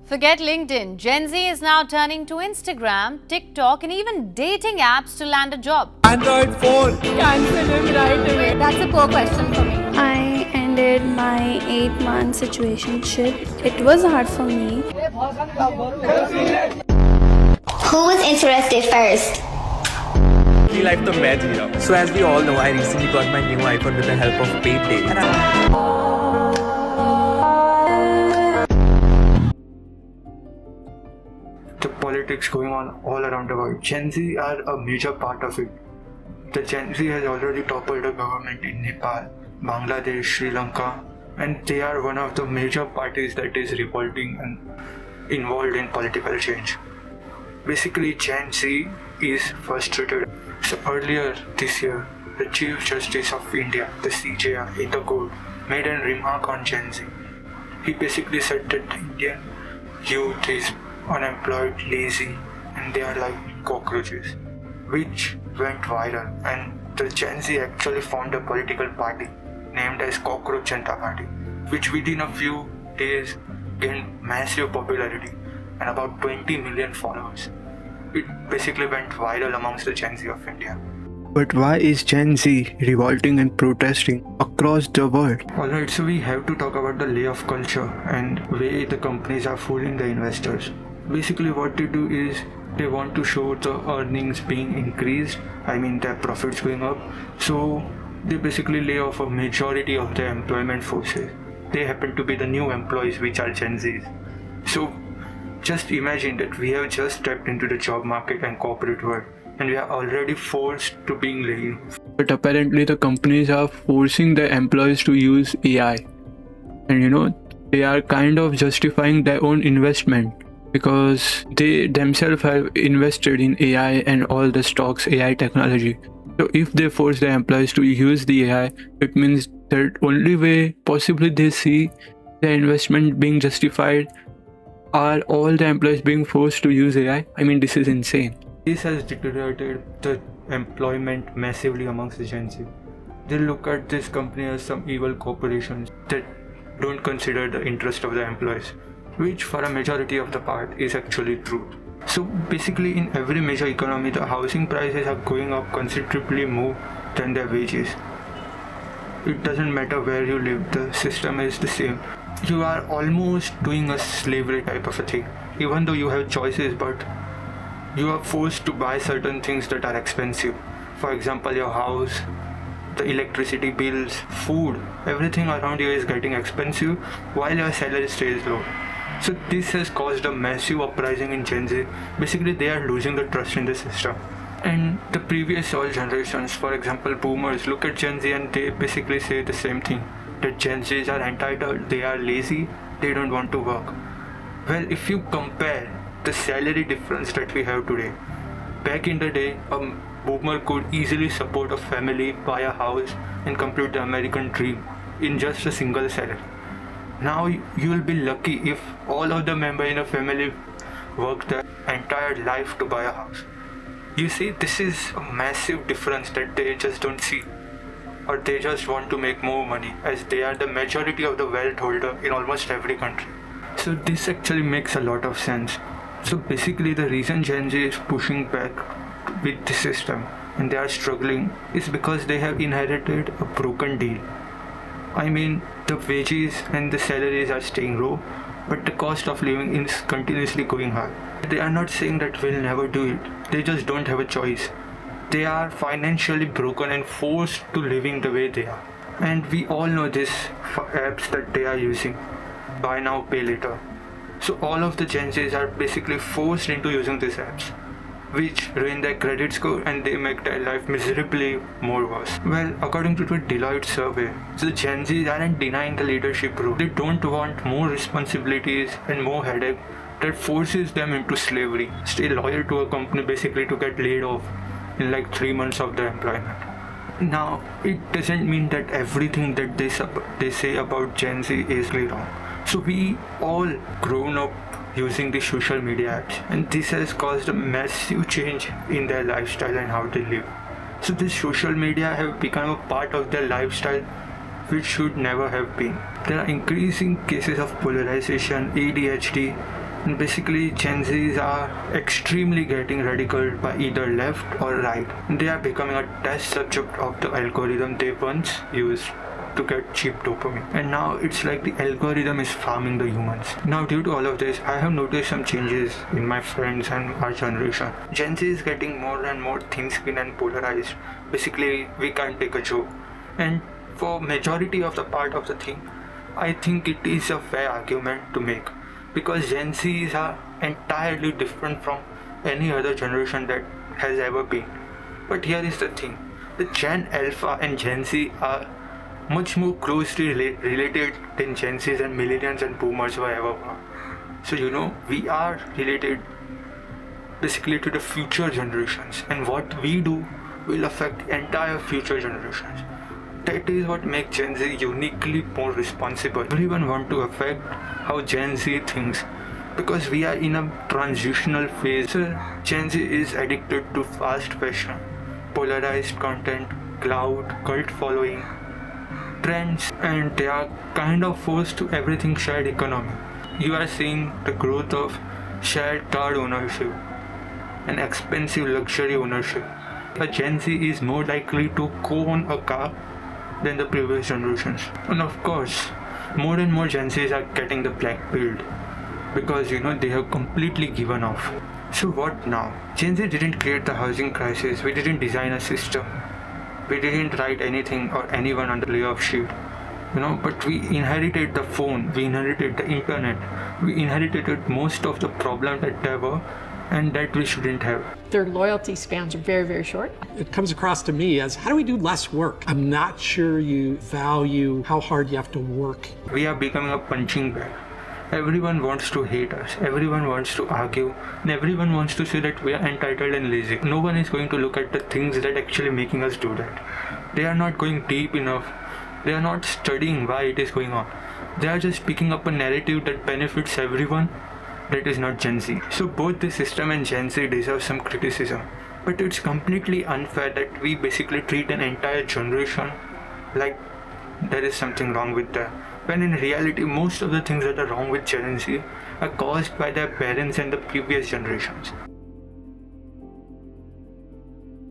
Forget LinkedIn. Gen Z is now turning to Instagram, TikTok, and even dating apps to land a job. Android phone. Cancel him right away. That's a poor question for me. I ended my 8-month situationship. It was hard for me. Who was interested first? Real life तो मैं जी रहा हूँ. So as we all know, I recently got my new iPhone with the help of paid dating. The politics going on all around the world. Gen Z are a major part of it. The Gen Z has already toppled the government in Nepal, Bangladesh, Sri Lanka, and they are one of the major parties that is revolting and involved in political change. Basically, Gen Z is frustrated. So earlier this year, the Chief Justice of India, the CJI in the court, made a remark on Gen Z. He basically said that the Indian youth is unemployed, lazy, and they are like cockroaches, which went viral. And the Gen Z actually formed a political party named as Cockroach Janata Party, which within a few days gained massive popularity and about 20 million followers. It basically went viral amongst the Gen Z of India. But why is Gen Z revolting and protesting across the world? Alright, so we have to talk about the layoff culture and way the companies are fooling the investors. Basically what they do is they want to show the earnings being increased, their profits going up, so they basically lay off a majority of their employment forces. They happen to be the new employees, which are Gen Zs. So just imagine that we have just stepped into the job market and corporate world, and we are already forced to being laid off. But apparently the companies are forcing their employees to use AI, and they are kind of justifying their own investment because they themselves have invested in AI and all the stocks AI technology. So if they force their employees to use the AI, it means that only way possibly they see their investment being justified are all the employees being forced to use AI. This is insane. This has deteriorated the employment massively amongst the Gen Z. They look at this company as some evil corporations that don't consider the interest of the employees, which for a majority of the part is actually true. So basically in every major economy, the housing prices are going up considerably more than their wages. It doesn't matter where you live, the system is the same. You are almost doing a slavery type of a thing, even though you have choices, but you are forced to buy certain things that are expensive. For example, your house, the electricity bills, food, everything around you is getting expensive while your salary stays low. So this has caused a massive uprising in Gen Z. Basically, they are losing the trust in the system. And the previous all generations, for example, boomers, look at Gen Z and they basically say the same thing, that Gen Zs are entitled, they are lazy, they don't want to work. Well, if you compare the salary difference that we have today, back in the day, a boomer could easily support a family, buy a house, and complete the American dream in just a single salary. Now you will be lucky if all of the members in a family work their entire life to buy a house. You see, this is a massive difference that they just don't see, or they just want to make more money, as they are the majority of the wealth holder in almost every country. So this actually makes a lot of sense. So basically the reason Gen Z is pushing back with the system and they are struggling is because they have inherited a broken deal. The wages and the salaries are staying low, but the cost of living is continuously going high. They are not saying that we'll never do it, they just don't have a choice. They are financially broken and forced to living the way they are. And we all know this apps that they are using, buy now, pay later. So all of the Gen Zs are basically forced into using these apps, which ruin their credit score and they make their life miserably more worse. Well, according to the Deloitte survey, the Gen Zs aren't denying the leadership role. They don't want more responsibilities and more headache that forces them into slavery. Stay loyal to a company basically to get laid off in like 3 months of their employment. Now, it doesn't mean that everything that they say about Gen Z is wrong. So we all grown up using the social media apps, and this has caused a massive change in their lifestyle and how they live. So this social media have become a part of their lifestyle which should never have been. There are increasing cases of polarization, ADHD, and basically Gen Zs are extremely getting radicalized by either left or right. They are becoming a test subject of the algorithm they once used to get cheap dopamine. And now it's like the algorithm is farming the humans. Now due to all of this, I have noticed some changes in my friends and our generation. Gen Z is getting more and more thin-skinned and polarized. Basically, we can't take a joke. And for majority of the part of the thing, I think it is a fair argument to make. Because Gen Zs are entirely different from any other generation that has ever been. But here is the thing. The Gen Alpha and Gen Z are much more closely related than Gen Zs and millennials and boomers were ever. So we are related basically to the future generations, and what we do will affect the entire future generations. That is what makes Gen Z uniquely more responsible. Everyone wants to affect how Gen Z thinks, because we are in a transitional phase. So Gen Z is addicted to fast fashion, polarized content, cloud, cult following, trends, and they are kind of forced to everything shared economy. You are seeing the growth of shared car ownership and expensive luxury ownership. A Gen Z is more likely to co-own a car than the previous generations. And of course, more and more Gen Zs are getting the black pilled because they have completely given off. So what now? Gen Z didn't create the housing crisis. We didn't design a system. We didn't write anything or anyone on the layer of sheet. But we inherited the phone, we inherited the internet, we inherited most of the problems that there were and that we shouldn't have. Their loyalty spans are very, very short. It comes across to me as, how do we do less work? I'm not sure you value how hard you have to work. We are becoming a punching bag. Everyone wants to hate us, everyone wants to argue, and everyone wants to say that we are entitled and lazy. No one is going to look at the things that actually making us do that. They are not going deep enough. They are not studying why it is going on. They are just picking up a narrative that benefits everyone. That is not Gen Z. So both the system and Gen Z deserve some criticism. But it's completely unfair that we basically treat an entire generation like there is something wrong with them. When in reality, most of the things that are wrong with Gen Z are caused by their parents and the previous generations.